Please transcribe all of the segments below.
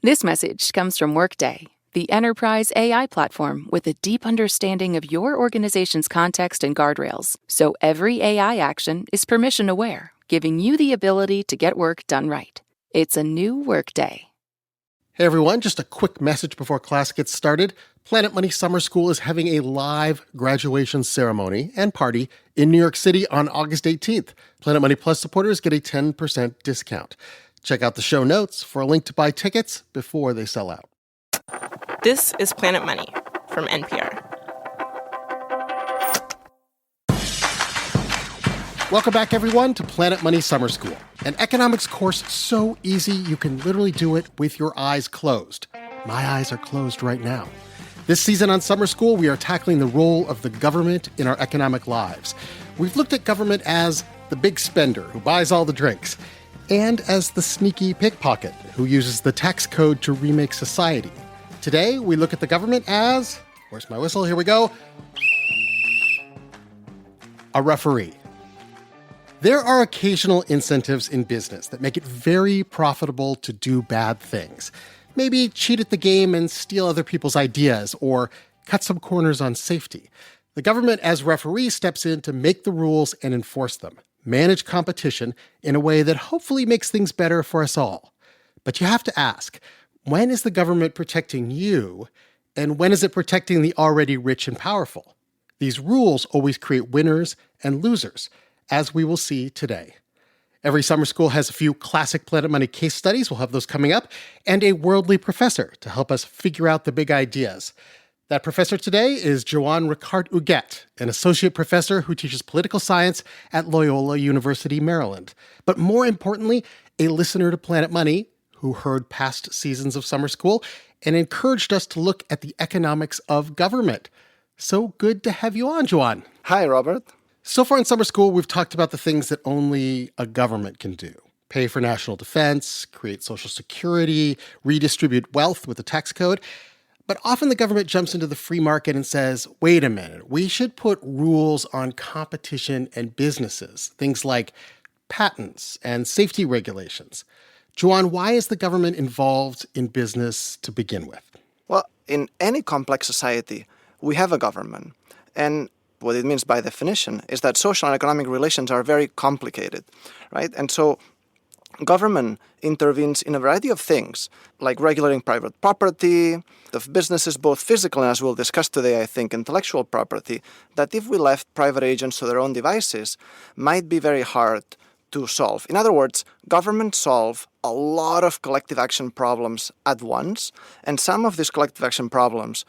This message comes from Workday, the enterprise AI platform with a deep understanding of your organization's context and guardrails, so every AI action is permission-aware, giving you the ability to get work done right. It's a new Workday. Hey everyone, just a quick message before class gets started. Planet Money Summer School is having a live graduation ceremony and party in New York City on August 18th. Planet Money Plus supporters get a 10% discount. Check out the show notes for a link to buy tickets before they sell out. This is Planet Money from NPR. Welcome back, everyone, to Planet Money Summer School, an economics course so easy you can literally do it with your eyes closed. My eyes are closed right now. This season on Summer School, we are tackling the role of the government in our economic lives. We've looked at government as the big spender who buys all the drinks, and as the sneaky pickpocket who uses the tax code to remake society. Today, we look at the government as, where's my whistle? Here we go, a referee. There are occasional incentives in business that make it very profitable to do bad things. Maybe cheat at the game and steal other people's ideas, or cut some corners on safety. The government as referee steps in to make the rules and enforce them, manage competition in a way that hopefully makes things better for us all. But you have to ask, when is the government protecting you, and when is it protecting the already rich and powerful? These rules always create winners and losers, as we will see today. Every summer school has a few classic Planet Money case studies, we'll have those coming up, and a worldly professor to help us figure out the big ideas. That professor today is Joan Ricart-Huguet, an associate professor who teaches political science at Loyola University, Maryland. But more importantly, a listener to Planet Money who heard past seasons of summer school and encouraged us to look at the economics of government. So good to have you on, Joan. Hi, Robert. So far in summer school, we've talked about the things that only a government can do. Pay for national defense, create social security, redistribute wealth with the tax code. But often the government jumps into the free market and says, wait a minute, we should put rules on competition and businesses, things like patents and safety regulations. Joan, why is the government involved in business to begin with? Well, in any complex society, we have a government. And what it means by definition is that social and economic relations are very complicated, right? And so government intervenes in a variety of things, like regulating private property, of businesses, both physical and, as we'll discuss today, I think, intellectual property, that if we left private agents to their own devices, might be very hard to solve. In other words, governments solve a lot of collective action problems at once, and some of these collective action problems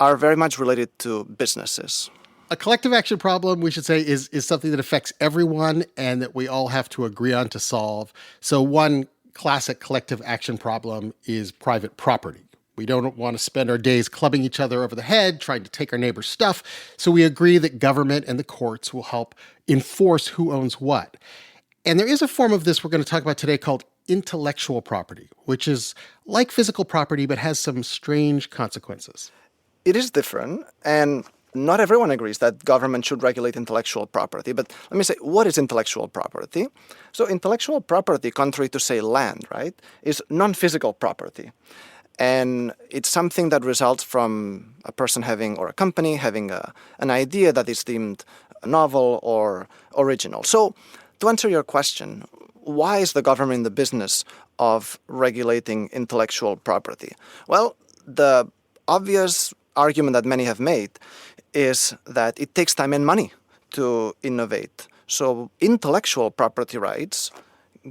are very much related to businesses. A collective action problem, we should say, is something that affects everyone and that we all have to agree on to solve. So one classic collective action problem is private property. We don't want to spend our days clubbing each other over the head, trying to take our neighbor's stuff. So we agree that government and the courts will help enforce who owns what. And there is a form of this we're going to talk about today called intellectual property, which is like physical property but has some strange consequences. It is different, and not everyone agrees that government should regulate intellectual property. But let me say, what is intellectual property? So intellectual property, contrary to, say, land, right, is non-physical property. And it's something that results from a person having, or a company having an idea that is deemed novel or original. So to answer your question, why is the government in the business of regulating intellectual property? Well, the obvious argument that many have made is that it takes time and money to innovate. So intellectual property rights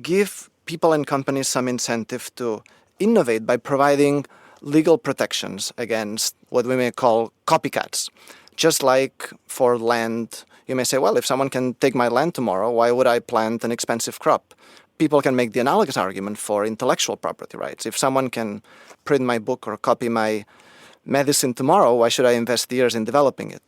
give people and companies some incentive to innovate by providing legal protections against what we may call copycats. Just like for land, you may say, well, if someone can take my land tomorrow, why would I plant an expensive crop? People can make the analogous argument for intellectual property rights. If someone can print my book or copy my medicine tomorrow, why should I invest years in developing it?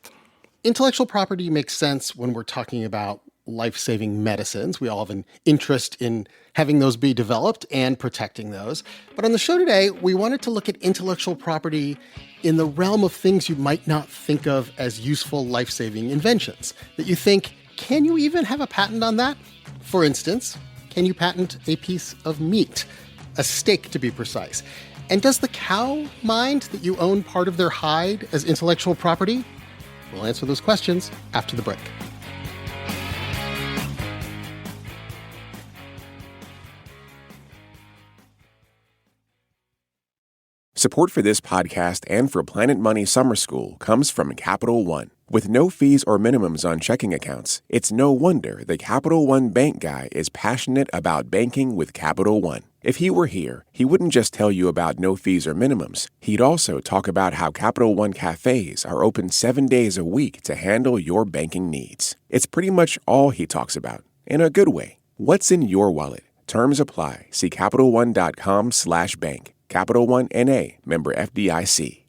Intellectual property makes sense when we're talking about life-saving medicines. We all have an interest in having those be developed and protecting those. But on the show today, we wanted to look at intellectual property in the realm of things you might not think of as useful life-saving inventions. That you think, can you even have a patent on that? For instance, can you patent a piece of meat? A steak, to be precise. And does the cow mind that you own part of their hide as intellectual property? We'll answer those questions after the break. Support for this podcast and for Planet Money Summer School comes from Capital One. With no fees or minimums on checking accounts, it's no wonder the Capital One bank guy is passionate about banking with Capital One. If he were here, he wouldn't just tell you about no fees or minimums. He'd also talk about how Capital One cafes are open 7 days a week to handle your banking needs. It's pretty much all he talks about, in a good way. What's in your wallet? Terms apply. See CapitalOne.com/bank. Capital One N.A., member FDIC.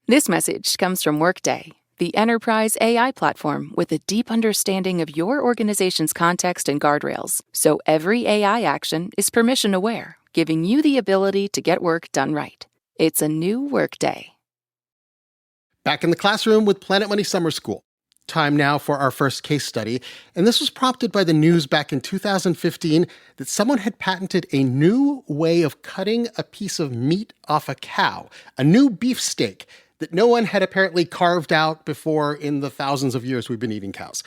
This message comes from Workday, the enterprise AI platform with a deep understanding of your organization's context and guardrails, so every AI action is permission-aware, giving you the ability to get work done right. It's a new Workday. Back in the classroom with Planet Money Summer School. Time now for our first case study, and this was prompted by the news back in 2015 that someone had patented a new way of cutting a piece of meat off a cow, a new beefsteak that no one had apparently carved out before in the thousands of years we've been eating cows.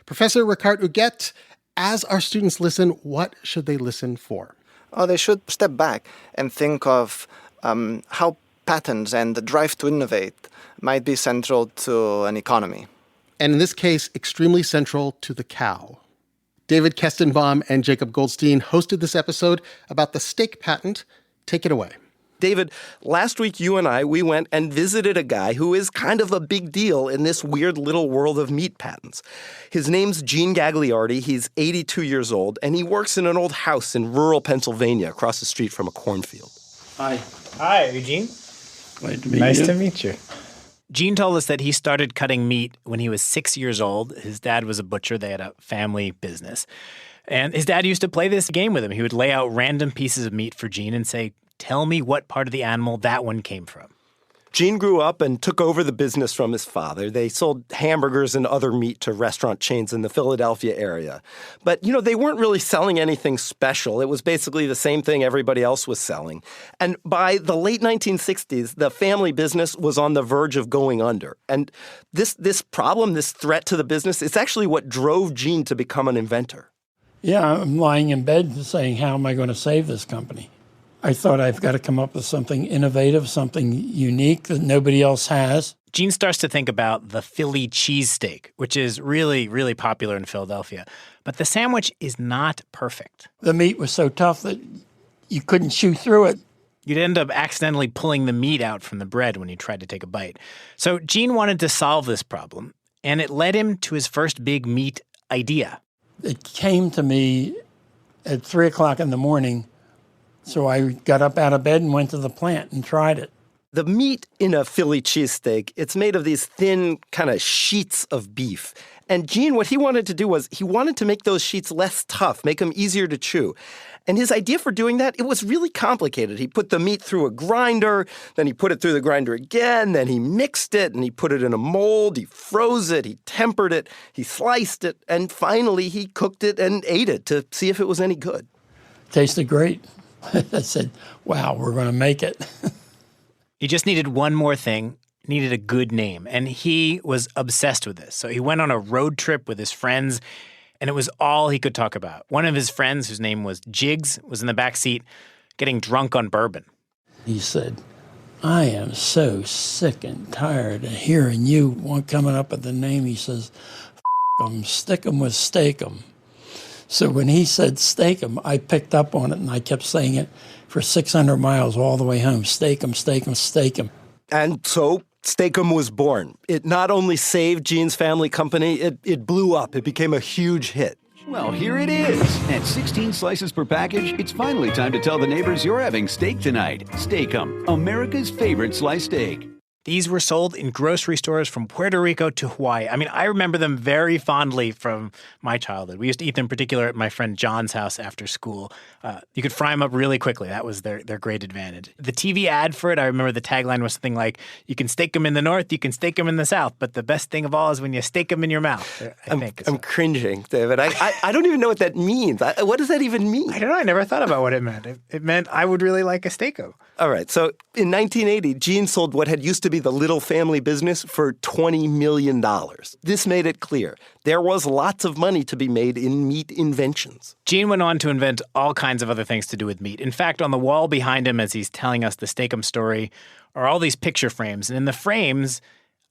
Professor Ricard Huguet, as our students listen, what should they listen for? Oh, they should step back and think of how patents and the drive to innovate might be central to an economy. And in this case, extremely central to the cow. David Kestenbaum and Jacob Goldstein hosted this episode about the steak patent. Take it away. David, last week you and we went and visited a guy who is kind of a big deal in this weird little world of meat patents. His name's Gene Gagliardi. He's 82 years old, and he works in an old house in rural Pennsylvania across the street from a cornfield. Hi. Hi, Eugene. Glad to meet you. Nice to meet you. Gene told us that he started cutting meat when he was 6 years old. His dad was a butcher. They had a family business. And his dad used to play this game with him. He would lay out random pieces of meat for Gene and say, "Tell me what part of the animal that one came from." Gene grew up and took over the business from his father. They sold hamburgers and other meat to restaurant chains in the Philadelphia area. But, they weren't really selling anything special. It was basically the same thing everybody else was selling. And by the late 1960s, the family business was on the verge of going under. And this problem, this threat to the business, it's actually what drove Gene to become an inventor. Yeah, I'm lying in bed saying, how am I going to save this company? I thought I've got to come up with something innovative, something unique that nobody else has. Gene starts to think about the Philly cheesesteak, which is really, really popular in Philadelphia. But the sandwich is not perfect. The meat was so tough that you couldn't chew through it. You'd end up accidentally pulling the meat out from the bread when you tried to take a bite. So Gene wanted to solve this problem, and it led him to his first big meat idea. It came to me at 3 o'clock in the morning. So I got up out of bed and went to the plant and tried it. The meat in a Philly cheesesteak, it's made of these thin kind of sheets of beef. And Gene, what he wanted to do was he wanted to make those sheets less tough, make them easier to chew. And his idea for doing that, it was really complicated. He put the meat through a grinder, then he put it through the grinder again, then he mixed it, and he put it in a mold, he froze it, he tempered it, he sliced it, and finally he cooked it and ate it to see if it was any good. Tasted great. I said, wow, we're going to make it. He just needed one more thing, needed a good name, and he was obsessed with this. So he went on a road trip with his friends, and it was all he could talk about. One of his friends, whose name was Jiggs, was in the back seat getting drunk on bourbon. He said, I am so sick and tired of hearing you coming up with the name. He says, stick 'em with steak 'em. So when he said steak 'em, I picked up on it, and I kept saying it for 600 miles all the way home. Steak 'em, steak 'em, steak 'em. And so Steak-'em was born. It not only saved Gene's family company, it blew up. It became a huge hit. Well, here it is. At 16 slices per package, it's finally time to tell the neighbors you're having steak tonight. Steak-'em, America's favorite sliced steak. These were sold in grocery stores from Puerto Rico to Hawaii. I mean, I remember them very fondly from my childhood. We used to eat them in particular at my friend John's house after school. You could fry them up really quickly. That was their great advantage. The TV ad for it, I remember the tagline was something like, you can steak them in the north, you can steak them in the south, but the best thing of all is when you steak them in your mouth. I'm cringing, David. I don't even know what that means. What does that even mean? I don't know. I never thought about what it meant. It meant I would really like a steak-o. All right. So in 1980, Gene sold what had used to be the little family business for $20 million. This made it clear there was lots of money to be made in meat inventions. Gene went on to invent all kinds of other things to do with meat. In fact, on the wall behind him as he's telling us the Steak-'em story are all these picture frames. And in the frames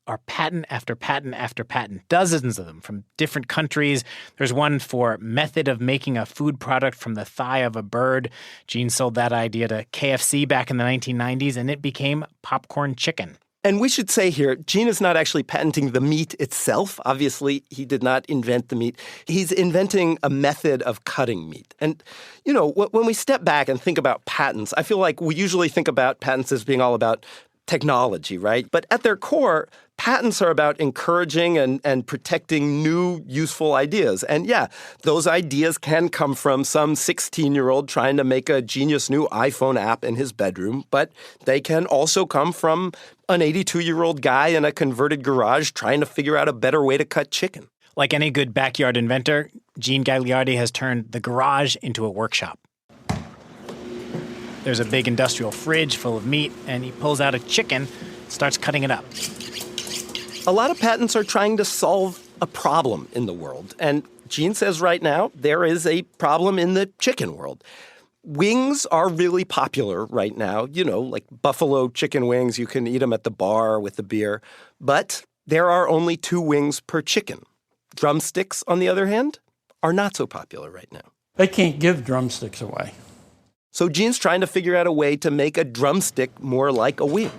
are patent after patent after patent, dozens of them from different countries. There's one for method of making a food product from the thigh of a bird. Gene sold that idea to KFC back in the 1990s, and it became popcorn chicken. And we should say here, Gene is not actually patenting the meat itself. Obviously, he did not invent the meat. He's inventing a method of cutting meat. And, you know, when we step back and think about patents, I feel like we usually think about patents as being all about technology, right? But at their core, patents are about encouraging and protecting new, useful ideas. And yeah, those ideas can come from some 16-year-old trying to make a genius new iPhone app in his bedroom, but they can also come from an 82-year-old guy in a converted garage trying to figure out a better way to cut chicken. Like any good backyard inventor, Gene Gagliardi has turned the garage into a workshop. There's a big industrial fridge full of meat, and he pulls out a chicken, starts cutting it up. A lot of patents are trying to solve a problem in the world. And Gene says right now there is a problem in the chicken world. Wings are really popular right now. You know, like buffalo chicken wings. You can eat them at the bar with the beer. But there are only 2 wings per chicken. Drumsticks, on the other hand, are not so popular right now. They can't give drumsticks away. So Gene's trying to figure out a way to make a drumstick more like a wing.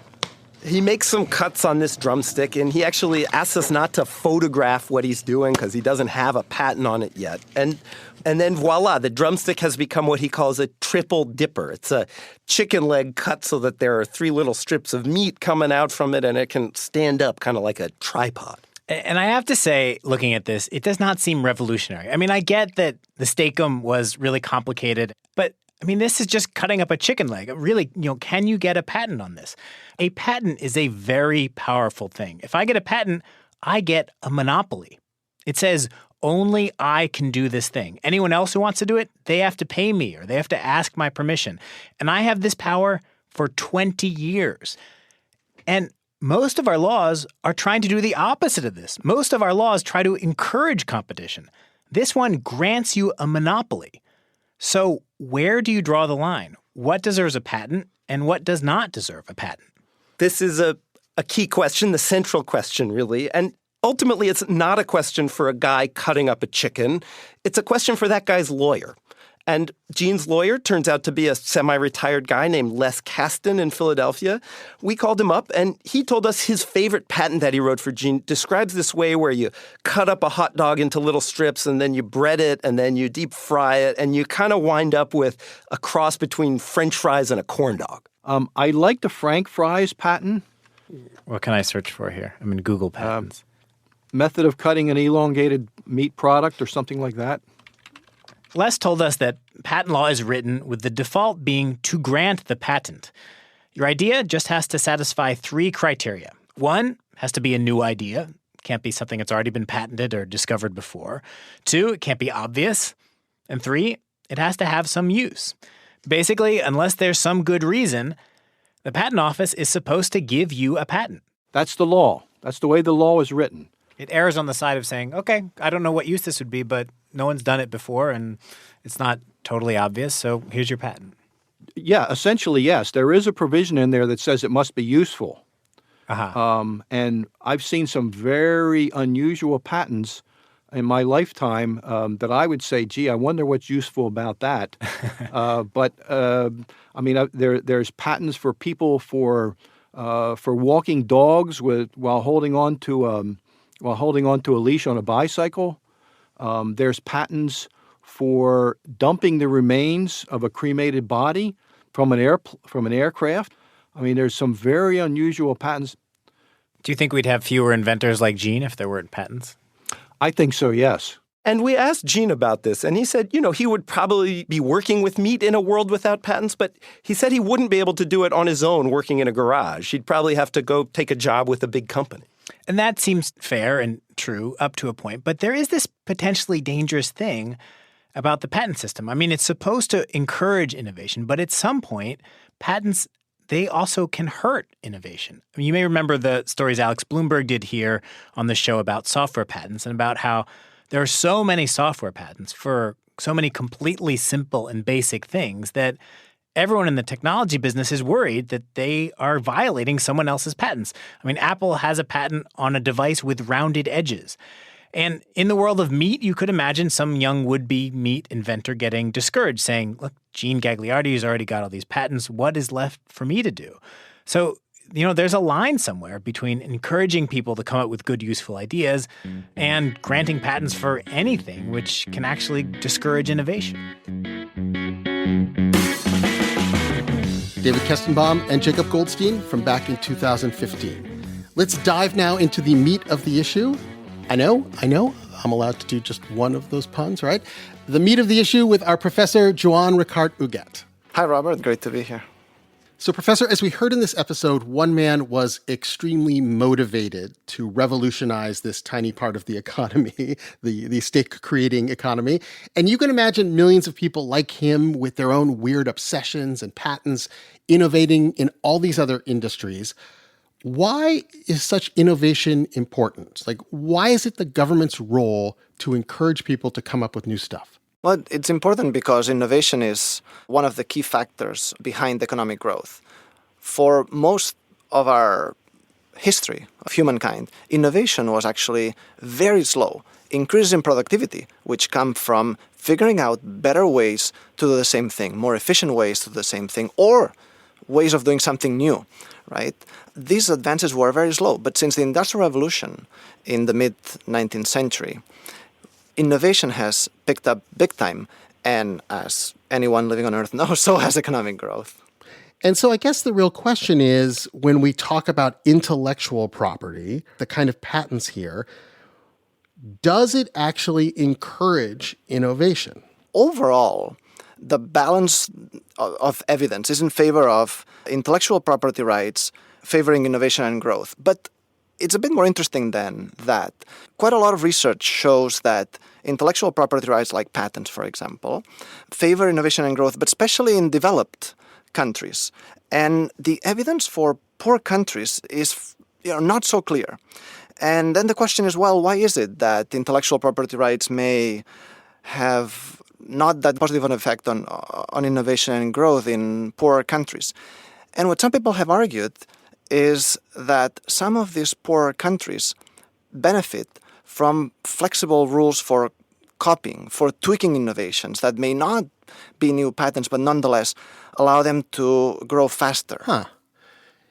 He makes some cuts on this drumstick, and he actually asks us not to photograph what he's doing because he doesn't have a patent on it yet. And then voila, the drumstick has become what he calls a triple dipper. It's a chicken leg cut so that there are 3 little strips of meat coming out from it, and it can stand up kind of like a tripod. And I have to say, looking at this, it does not seem revolutionary. I mean, I get that the Steak-'em was really complicated, but I mean, this is just cutting up a chicken leg. Really, can you get a patent on this? A patent is a very powerful thing. If I get a patent, I get a monopoly. It says only I can do this thing. Anyone else who wants to do it, they have to pay me or they have to ask my permission. And I have this power for 20 years. And most of our laws are trying to do the opposite of this. Most of our laws try to encourage competition. This one grants you a monopoly. So where do you draw the line? What deserves a patent and what does not deserve a patent? This is a key question, the central question, really. And ultimately, it's not a question for a guy cutting up a chicken. It's a question for that guy's lawyer. And Gene's lawyer turns out to be a semi-retired guy named Les Kasten in Philadelphia. We called him up, and he told us his favorite patent that he wrote for Gene describes this way where you cut up a hot dog into little strips, and then you bread it, and then you deep fry it, and you kind of wind up with a cross between French fries and a corn dog. I like the Frank fries patent. What can I search for here? I'm in Google patents. Method of cutting an elongated meat product or something like that. Les told us that patent law is written with the default being to grant the patent. Your idea just has to satisfy 3 criteria. 1, has to be a new idea. Can't be something that's already been patented or discovered before. 2, it can't be obvious. And 3, it has to have some use. Basically, unless there's some good reason, the patent office is supposed to give you a patent. That's the law. That's the way the law is written. It errs on the side of saying, okay, I don't know what use this would be, but no one's done it before and it's not totally obvious, so here's your patent. Yeah, essentially, yes. There is a provision in there that says it must be useful. And I've seen some very unusual patents in my lifetime that I would say, gee, I wonder what's useful about that. There's patents for people for walking dogs while holding on to a leash on a bicycle. There's patents for dumping the remains of a cremated body from an aircraft. I mean, there's some very unusual patents. Do you think we'd have fewer inventors like Gene if there weren't patents? I think so, yes. And we asked Gene about this, and he said, he would probably be working with meat in a world without patents, but he said he wouldn't be able to do it on his own working in a garage. He'd probably have to go take a job with a big company. And that seems fair and true up to a point. But there is this potentially dangerous thing about the patent system. I mean, it's supposed to encourage innovation, but at some point, patents, they also can hurt innovation. I mean, you may remember the stories Alex Bloomberg did here on the show about software patents and about how there are so many software patents for so many completely simple and basic things that everyone in the technology business is worried that they are violating someone else's patents. I mean, Apple has a patent on a device with rounded edges. And in the world of meat, you could imagine some young would-be meat inventor getting discouraged, saying, look, Gene Gagliardi has already got all these patents. What is left for me to do? So, there's a line somewhere between encouraging people to come up with good, useful ideas and granting patents for anything, which can actually discourage innovation. David Kestenbaum and Jacob Goldstein from back in 2015. Let's dive now into the meat of the issue. I know, I'm allowed to do just one of those puns, right? The meat of the issue with our professor, Joan Ricart-Huguet. Hi, Robert. Great to be here. So, Professor, as we heard in this episode, one man was extremely motivated to revolutionize this tiny part of the economy, the stake-creating economy. And you can imagine millions of people like him with their own weird obsessions and patents innovating in all these other industries. Why is such innovation important? Like, why is it the government's role to encourage people to come up with new stuff? Well, it's important because innovation is one of the key factors behind economic growth. For most of our history of humankind, innovation was actually very slow. Increases in productivity, which come from figuring out better ways to do the same thing, more efficient ways to do the same thing, or ways of doing something new, right? These advances were very slow, but since the Industrial Revolution in the mid-19th century, innovation has picked up big time, and as anyone living on Earth knows, so has economic growth. And so I guess the real question is, when we talk about intellectual property, the kind of patents here, does it actually encourage innovation? Overall, the balance of evidence is in favor of intellectual property rights favoring innovation and growth. But it's a bit more interesting than that. Quite a lot of research shows that intellectual property rights, like patents, for example, favor innovation and growth, but especially in developed countries. And the evidence for poor countries is not so clear. And then the question is, well, why is it that intellectual property rights may have not that positive an effect on innovation and growth in poorer countries? And what some people have argued is that some of these poorer countries benefit from flexible rules for copying, for tweaking innovations that may not be new patents, but nonetheless allow them to grow faster.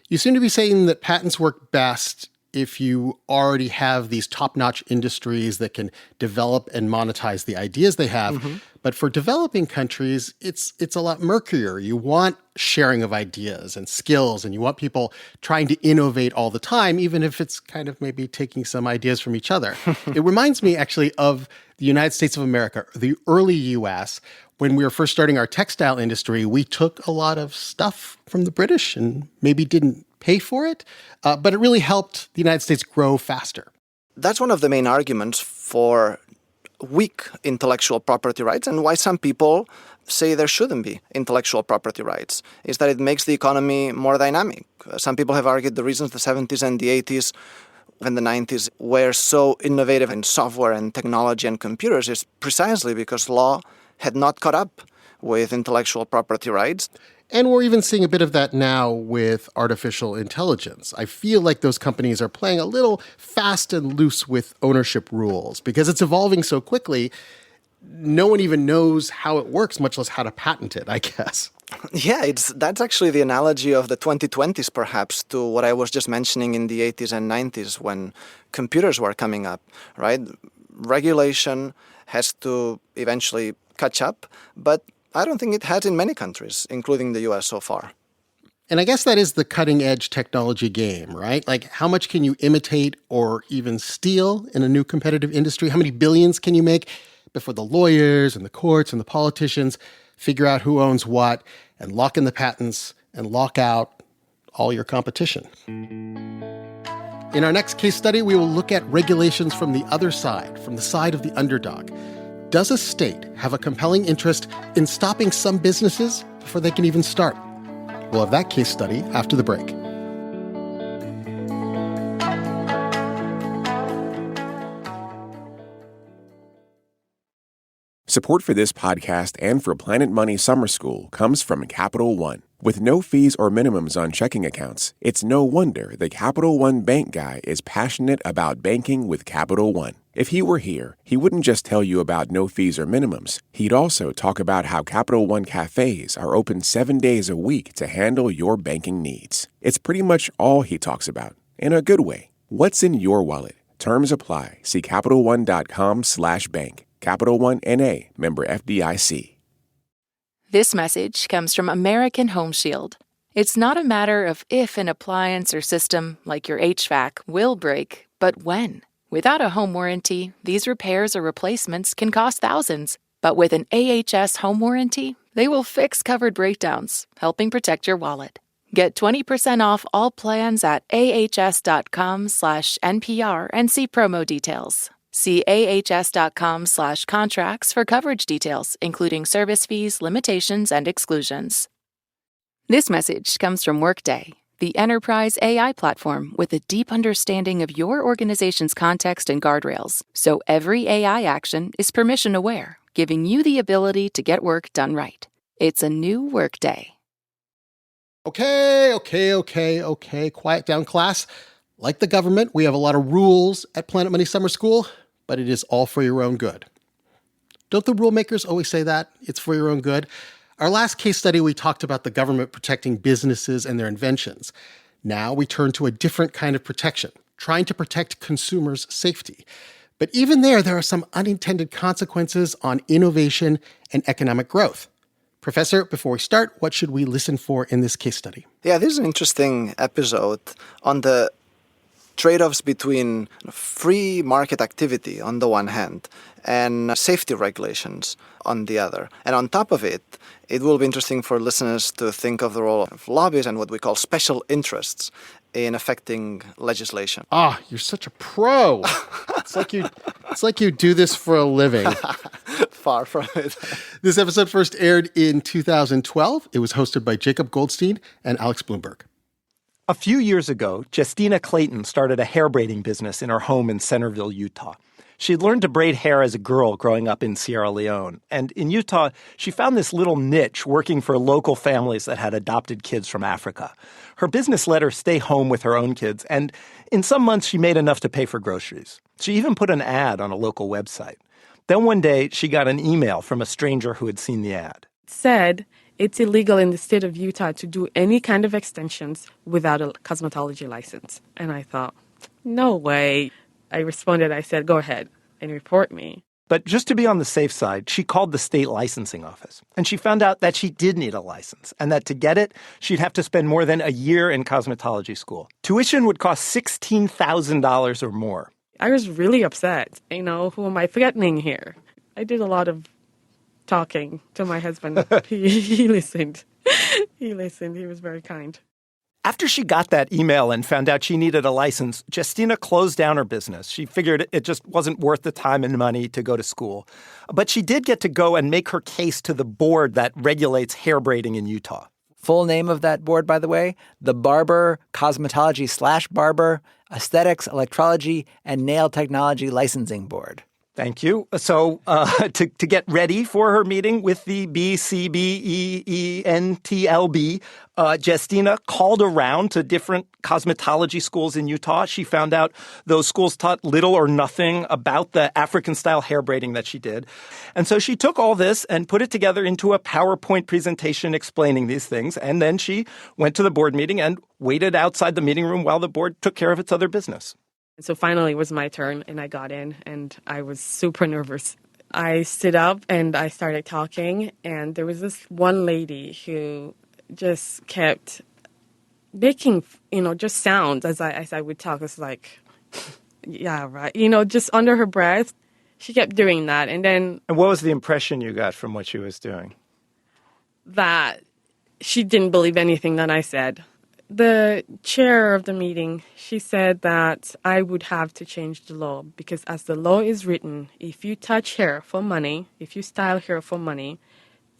You seem to be saying that patents work best if you already have these top-notch industries that can develop and monetize the ideas they have. Mm-hmm. But for developing countries, it's a lot murkier. You want sharing of ideas and skills, and you want people trying to innovate all the time, even if it's kind of maybe taking some ideas from each other. It reminds me actually of the United States of America, the early U.S., when we were first starting our textile industry. We took a lot of stuff from the British and maybe didn't pay for it, but it really helped the United States grow faster. That's one of the main arguments for weak intellectual property rights and why some people say there shouldn't be intellectual property rights, is that it makes the economy more dynamic. Some people have argued the reasons the 70s and the 80s and the 90s were so innovative in software and technology and computers is precisely because law had not caught up with intellectual property rights. And we're even seeing a bit of that now with artificial intelligence. I feel like those companies are playing a little fast and loose with ownership rules because it's evolving so quickly. No one even knows how it works, much less how to patent it, I guess. Yeah, that's actually the analogy of the 2020s, perhaps, to what I was just mentioning in the 80s and 90s when computers were coming up, right? Regulation has to eventually catch up, but I don't think it has in many countries, including the U.S. so far. And I guess that is the cutting edge technology game, right? Like, how much can you imitate or even steal in a new competitive industry? How many billions can you make before the lawyers and the courts and the politicians figure out who owns what and lock in the patents and lock out all your competition? In our next case study, we will look at regulations from the other side, from the side of the underdog. Does a state have a compelling interest in stopping some businesses before they can even start? We'll have that case study after the break. Support for this podcast and for Planet Money Summer School comes from Capital One. With no fees or minimums on checking accounts, it's no wonder the Capital One bank guy is passionate about banking with Capital One. If he were here, he wouldn't just tell you about no fees or minimums. He'd also talk about how Capital One cafes are open 7 days a week to handle your banking needs. It's pretty much all he talks about, in a good way. What's in your wallet? Terms apply. See CapitalOne.com/bank. Capital One N.A., member FDIC. This message comes from American Home Shield. It's not a matter of if an appliance or system, like your HVAC, will break, but when. Without a home warranty, these repairs or replacements can cost thousands. But with an AHS home warranty, they will fix covered breakdowns, helping protect your wallet. Get 20% off all plans at ahs.com/NPR and see promo details. See ahs.com/contracts for coverage details, including service fees, limitations, and exclusions. This message comes from Workday, the enterprise AI platform with a deep understanding of your organization's context and guardrails, so every AI action is permission-aware, giving you the ability to get work done right. It's a new Workday. Okay. Quiet down, class. Like the government, we have a lot of rules at Planet Money Summer School, but it is all for your own good. Don't the rule makers always say that? It's for your own good? Our last case study, we talked about the government protecting businesses and their inventions. Now we turn to a different kind of protection, trying to protect consumers' safety. But even there are some unintended consequences on innovation and economic growth. Professor, before we start, what should we listen for in this case study? Yeah, this is an interesting episode on the trade-offs between free market activity on the one hand and safety regulations on the other. And on top of it, it will be interesting for listeners to think of the role of lobbies and what we call special interests in affecting legislation. Ah, you're such a pro. It's like you do this for a living. Far from it. This episode first aired in 2012. It was hosted by Jacob Goldstein and Alex Bloomberg. A few years ago, Justina Clayton started a hair braiding business in her home in Centerville, Utah. She had learned to braid hair as a girl growing up in Sierra Leone. And in Utah, she found this little niche working for local families that had adopted kids from Africa. Her business let her stay home with her own kids, and in some months she made enough to pay for groceries. She even put an ad on a local website. Then one day, she got an email from a stranger who had seen the ad. It said it's illegal in the state of Utah to do any kind of extensions without a cosmetology license. And I thought, no way. I responded, I said, go ahead and report me. But just to be on the safe side, she called the state licensing office. And she found out that she did need a license, and that to get it, she'd have to spend more than a year in cosmetology school. Tuition would cost $16,000 or more. I was really upset. Who am I threatening here? I did a lot of talking to my husband. He listened. He listened. He was very kind. After she got that email and found out she needed a license, Justina closed down her business. She figured it just wasn't worth the time and money to go to school. But she did get to go and make her case to the board that regulates hair braiding in Utah. Full name of that board, by the way, the Barber Cosmetology/Barber Aesthetics, Electrology, and Nail Technology Licensing Board. Thank you. So to get ready for her meeting with the BCBEENTLB, Justina called around to different cosmetology schools in Utah. She found out those schools taught little or nothing about the African-style hair braiding that she did. And so she took all this and put it together into a PowerPoint presentation explaining these things. And then she went to the board meeting and waited outside the meeting room while the board took care of its other business. So finally it was my turn, and I got in, and I was super nervous. I stood up, and I started talking, and there was this one lady who just kept making, just sounds as I would talk. It's like, yeah, right. Just under her breath. She kept doing that. And what was the impression you got from what she was doing? That she didn't believe anything that I said. The chair of the meeting, she said that I would have to change the law because as the law is written, if you touch hair for money, if you style hair for money,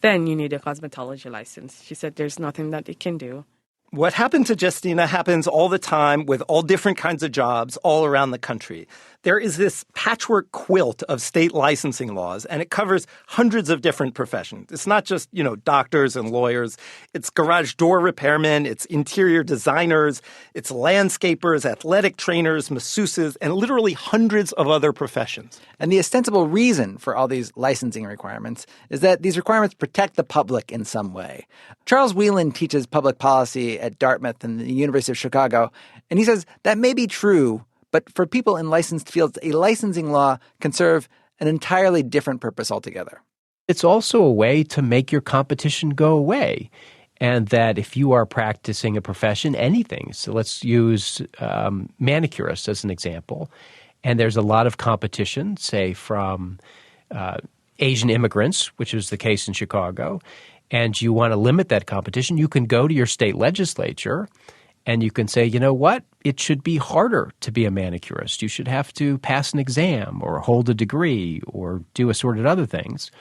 then you need a cosmetology license. She said there's nothing that it can do. What happened to Justina happens all the time with all different kinds of jobs all around the country. There is this patchwork quilt of state licensing laws, and it covers hundreds of different professions. It's not just, doctors and lawyers. It's garage door repairmen, it's interior designers, it's landscapers, athletic trainers, masseuses, and literally hundreds of other professions. And the ostensible reason for all these licensing requirements is that these requirements protect the public in some way. Charles Whelan teaches public policy at Dartmouth and the University of Chicago, and he says that may be true, but for people in licensed fields, a licensing law can serve an entirely different purpose altogether. It's also a way to make your competition go away. And that if you are practicing a profession, anything, so let's use manicurists as an example, and there's a lot of competition, say from Asian immigrants, which is the case in Chicago, and you want to limit that competition, you can go to your state legislature and you can say, you know what, it should be harder to be a manicurist. You should have to pass an exam or hold a degree or do assorted other things.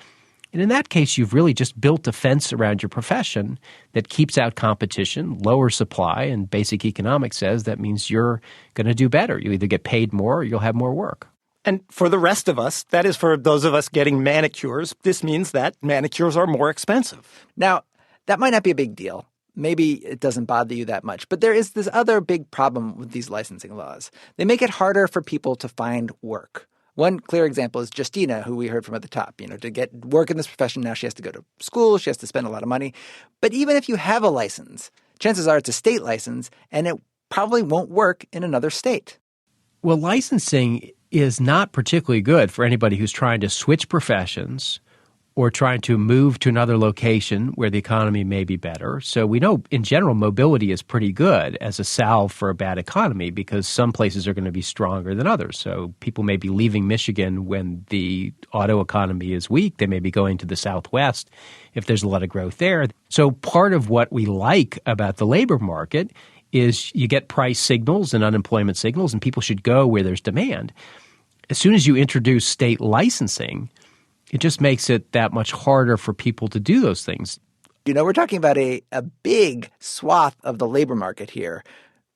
And in that case, you've really just built a fence around your profession that keeps out competition, lowers supply, and basic economics says that means you're going to do better. You either get paid more or you'll have more work. And for the rest of us, that is for those of us getting manicures, this means that manicures are more expensive. Now, that might not be a big deal. Maybe it doesn't bother you that much. But there is this other big problem with these licensing laws. They make it harder for people to find work. One clear example is Justina, who we heard from at the top. To get work in this profession, now she has to go to school. She has to spend a lot of money. But even if you have a license, chances are it's a state license, and it probably won't work in another state. Well, licensing is not particularly good for anybody who's trying to switch professions or trying to move to another location where the economy may be better. So we know, in general, mobility is pretty good as a salve for a bad economy because some places are going to be stronger than others. So people may be leaving Michigan when the auto economy is weak. They may be going to the Southwest if there's a lot of growth there. So part of what we like about the labor market is you get price signals and unemployment signals, and people should go where there's demand. As soon as you introduce state licensing, it just makes it that much harder for people to do those things. We're talking about a big swath of the labor market here.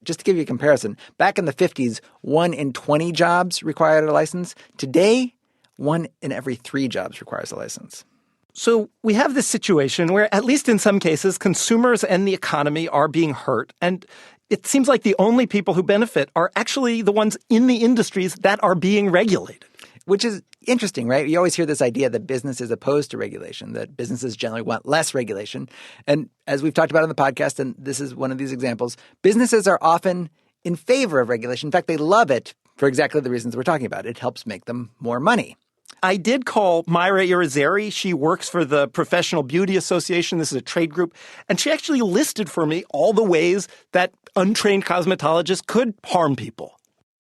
Just to give you a comparison, back in the 50s, 1 in 20 jobs required a license. Today, 1 in every 3 jobs requires a license. So we have this situation where, at least in some cases, consumers and the economy are being hurt. And it seems like the only people who benefit are actually the ones in the industries that are being regulated. Which is interesting, right? You always hear this idea that business is opposed to regulation, that businesses generally want less regulation. And as we've talked about on the podcast, and this is one of these examples, businesses are often in favor of regulation. In fact, they love it for exactly the reasons we're talking about. It helps make them more money. I did call Myra Irizarry. She works for the Professional Beauty Association. This is a trade group. And she actually listed for me all the ways that untrained cosmetologists could harm people.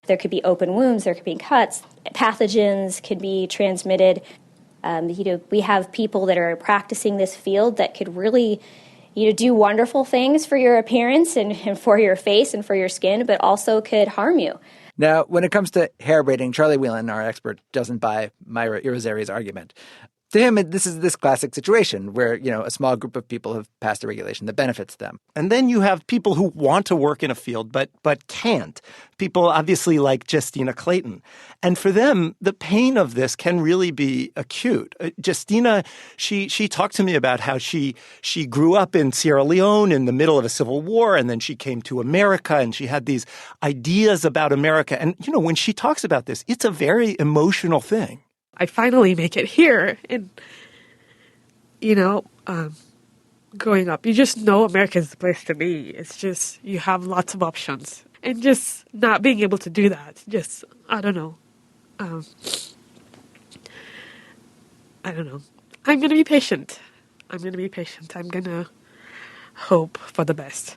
There could be open wounds, there could be cuts, pathogens could be transmitted. We have people that are practicing this field that could really, do wonderful things for your appearance and for your face and for your skin, but also could harm you. Now, when it comes to hair braiding, Charlie Whelan, our expert, doesn't buy Myra Irizarry's argument. To him, this is this classic situation where, a small group of people have passed a regulation that benefits them. And then you have people who want to work in a field but can't. People obviously like Justina Clayton. And for them, the pain of this can really be acute. Justina, she talked to me about how she grew up in Sierra Leone in the middle of a civil war, and then she came to America, and she had these ideas about America. And, when she talks about this, it's a very emotional thing. I finally make it here. And, growing up, you just know America is the place to be. It's just, you have lots of options. And just not being able to do that, just, I don't know. I don't know. I'm going to be patient. I'm going to hope for the best.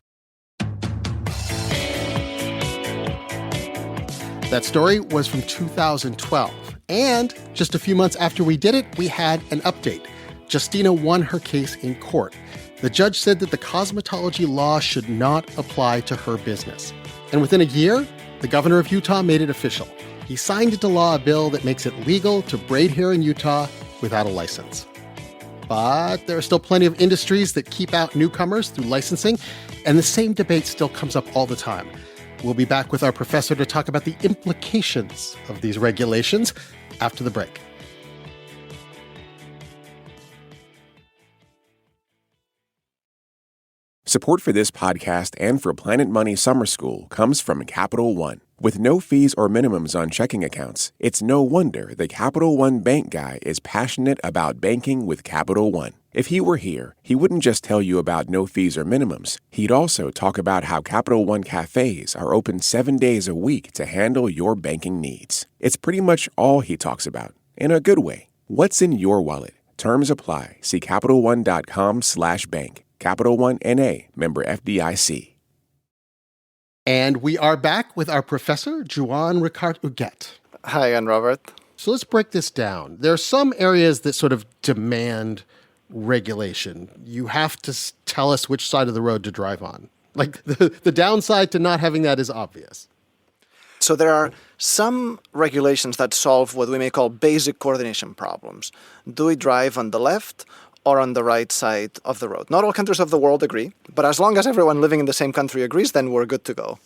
That story was from 2012. And just a few months after we did it, we had an update. Shchukina won her case in court. The judge said that the cosmetology law should not apply to her business. And within a year, the governor of Utah made it official. He signed into law a bill that makes it legal to braid hair in Utah without a license. But there are still plenty of industries that keep out newcomers through licensing, and the same debate still comes up all the time. We'll be back with our professor to talk about the implications of these regulations after the break. Support for this podcast and for Planet Money Summer School comes from Capital One. With no fees or minimums on checking accounts, it's no wonder the Capital One bank guy is passionate about banking with Capital One. If he were here, he wouldn't just tell you about no fees or minimums. He'd also talk about how Capital One cafes are open 7 days a week to handle your banking needs. It's pretty much all he talks about, in a good way. What's in your wallet? Terms apply. See CapitalOne.com/bank. Capital One N.A., member FDIC. And we are back with our professor, Juan Ricard Huguet. Hi again, Robert. So let's break this down. There are some areas that sort of demand regulation. You have to tell us which side of the road to drive on. Like the downside to not having that is obvious. So there are some regulations that solve what we may call basic coordination problems. Do we drive on the left or on the right side of the road? Not all countries of the world agree, but as long as everyone living in the same country agrees, then we're good to go.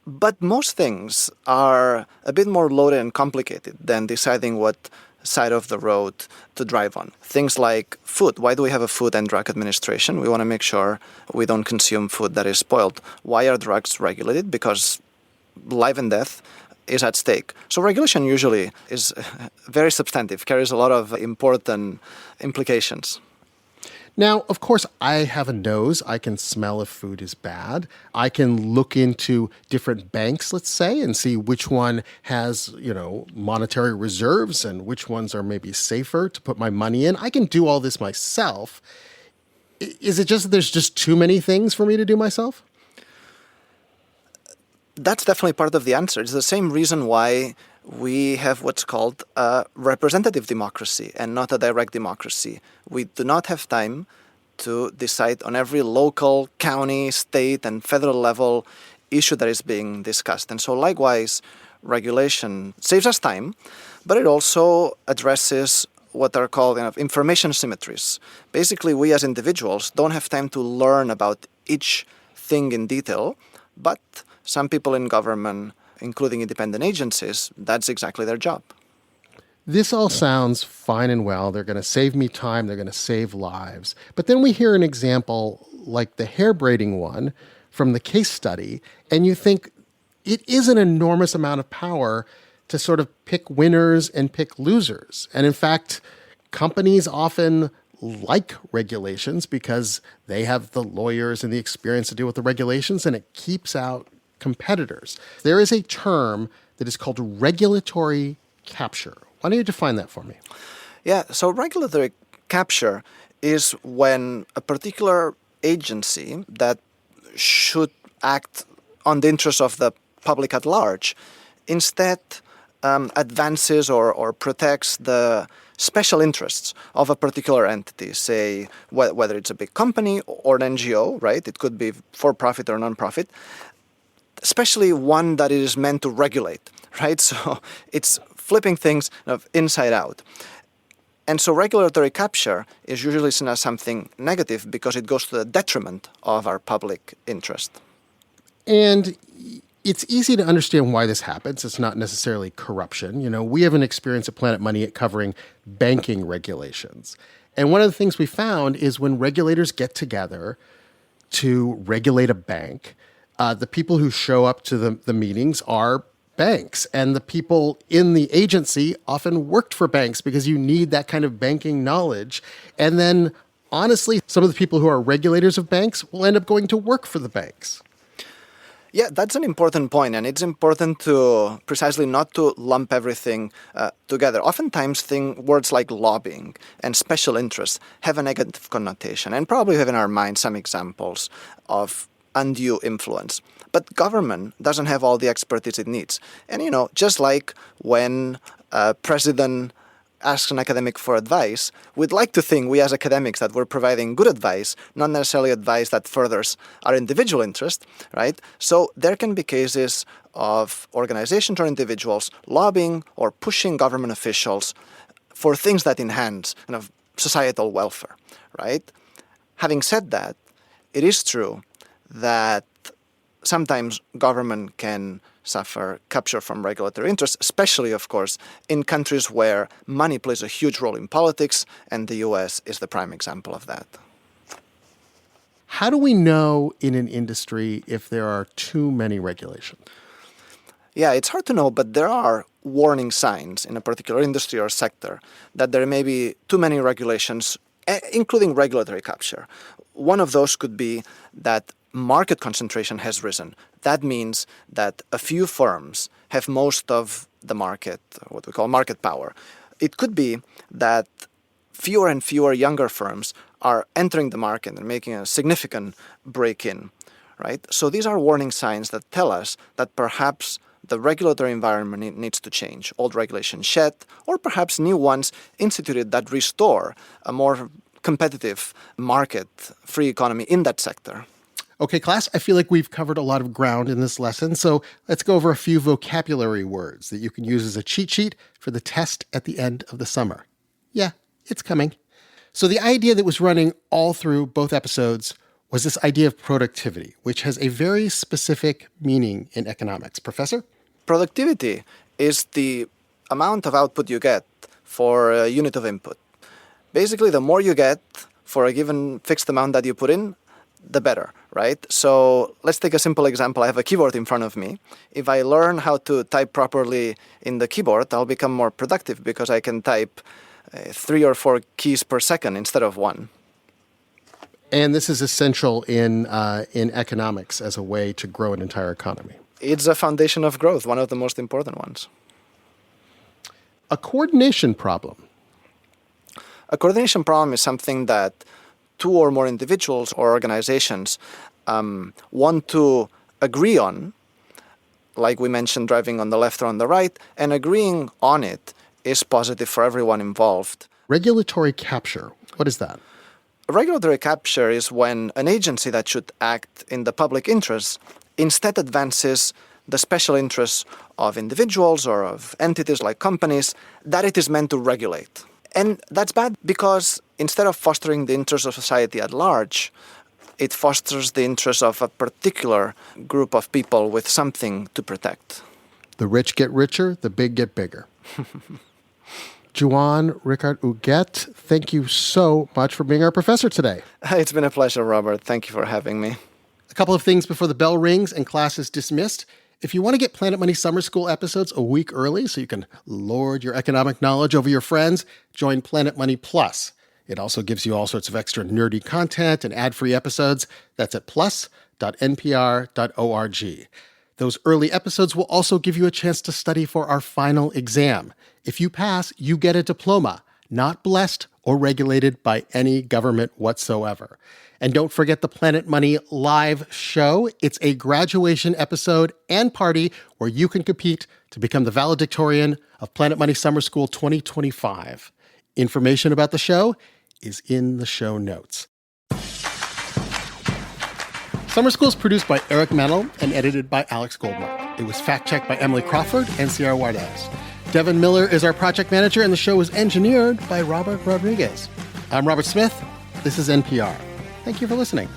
But most things are a bit more loaded and complicated than deciding what side of the road to drive on. Things like food. Why do we have a Food and Drug Administration? We want to make sure we don't consume food that is spoiled. Why are drugs regulated? Because life and death is at stake. So regulation usually is very substantive, carries a lot of important implications. Now, of course, I have a nose. I can smell if food is bad. I can look into different banks, let's say, and see which one has, monetary reserves and which ones are maybe safer to put my money in. I can do all this myself. Is it just that there's just too many things for me to do myself? That's definitely part of the answer. It's the same reason why we have what's called a representative democracy and not a direct democracy. We do not have time to decide on every local, county, state, and federal level issue that is being discussed. And so likewise, regulation saves us time, but it also addresses what are called information symmetries. Basically, we as individuals don't have time to learn about each thing in detail, but some people in government, including independent agencies, that's exactly their job. This all sounds fine and well. They're going to save me time. They're going to save lives. But then we hear an example like the hair braiding one from the case study, and you think it is an enormous amount of power to sort of pick winners and pick losers. And in fact, companies often like regulations because they have the lawyers and the experience to deal with the regulations, and it keeps out competitors. There is a term that is called regulatory capture. Why don't you define that for me? Yeah, so regulatory capture is when a particular agency that should act on the interests of the public at large instead advances or protects the special interests of a particular entity, say whether it's a big company or an NGO, right? It could be for-profit or non-profit, especially one that is meant to regulate, right? So it's flipping things inside out. And so regulatory capture is usually seen as something negative because it goes to the detriment of our public interest. And it's easy to understand why this happens. It's not necessarily corruption. We have an experience at Planet Money at covering banking regulations. And one of the things we found is when regulators get together to regulate a bank, the people who show up to the meetings are banks, and the people in the agency often worked for banks because you need that kind of banking knowledge. And then, honestly, some of the people who are regulators of banks will end up going to work for the banks. Yeah, that's an important point, and it's important to precisely not to lump everything together. Oftentimes, words like lobbying and special interests have a negative connotation, and probably have in our mind some examples of undue influence. But government doesn't have all the expertise it needs. And, just like when a president asks an academic for advice, we'd like to think, we as academics, that we're providing good advice, not necessarily advice that furthers our individual interest, right? So there can be cases of organizations or individuals lobbying or pushing government officials for things that enhance kind of societal welfare, right? Having said that, it is true that sometimes government can suffer capture from regulatory interests, especially, of course, in countries where money plays a huge role in politics, and the US is the prime example of that. How do we know in an industry if there are too many regulations? Yeah, it's hard to know, but there are warning signs in a particular industry or sector that there may be too many regulations, including regulatory capture. One of those could be that market concentration has risen. That means that a few firms have most of the market, what we call market power. It could be that fewer and fewer younger firms are entering the market and making a significant break-in, right? So these are warning signs that tell us that perhaps the regulatory environment needs to change. Old regulations shed, or perhaps new ones instituted that restore a more competitive market, free economy in that sector. Okay, class, I feel like we've covered a lot of ground in this lesson, so let's go over a few vocabulary words that you can use as a cheat sheet for the test at the end of the summer. Yeah, it's coming. So the idea that was running all through both episodes was this idea of productivity, which has a very specific meaning in economics. Professor? Productivity is the amount of output you get for a unit of input. Basically, the more you get for a given fixed amount that you put in, the better, right? So let's take a simple example. I have a keyboard in front of me. If I learn how to type properly in the keyboard, I'll become more productive because I can type 3 or 4 keys per second instead of 1. And this is essential in economics as a way to grow an entire economy. It's a foundation of growth, one of the most important ones. A coordination problem. A coordination problem is something that 2 or more individuals or organizations want to agree on, like we mentioned, driving on the left or on the right, and agreeing on it is positive for everyone involved. Regulatory capture, what is that? Regulatory capture is when an agency that should act in the public interest instead advances the special interests of individuals or of entities like companies that it is meant to regulate. And that's bad because instead of fostering the interests of society at large, it fosters the interests of a particular group of people with something to protect. The rich get richer, the big get bigger. Juan Ricard Huguet, thank you so much for being our professor today. It's been a pleasure, Robert. Thank you for having me. A couple of things before the bell rings and class is dismissed. If you want to get Planet Money Summer School episodes a week early so you can lord your economic knowledge over your friends, join Planet Money Plus. It also gives you all sorts of extra nerdy content and ad-free episodes. That's at plus.npr.org. Those early episodes will also give you a chance to study for our final exam. If you pass, you get a diploma, not blessed or regulated by any government whatsoever. And don't forget the Planet Money live show. It's a graduation episode and party where you can compete to become the valedictorian of Planet Money Summer School 2025. Information about the show is in the show notes. Summer School is produced by Eric Mennel and edited by Alex Goldmark. It was fact-checked by Emily Crawford and Sierra Juarez. Devin Mellor is our project manager, and the show was engineered by Robert Rodriguez. I'm Robert Smith. This is NPR. Thank you for listening.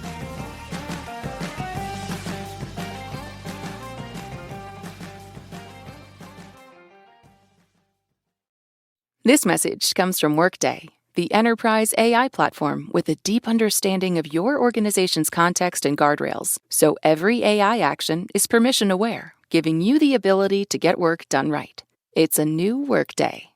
This message comes from Workday, the enterprise AI platform with a deep understanding of your organization's context and guardrails, so every AI action is permission-aware, giving you the ability to get work done right. It's a new Workday.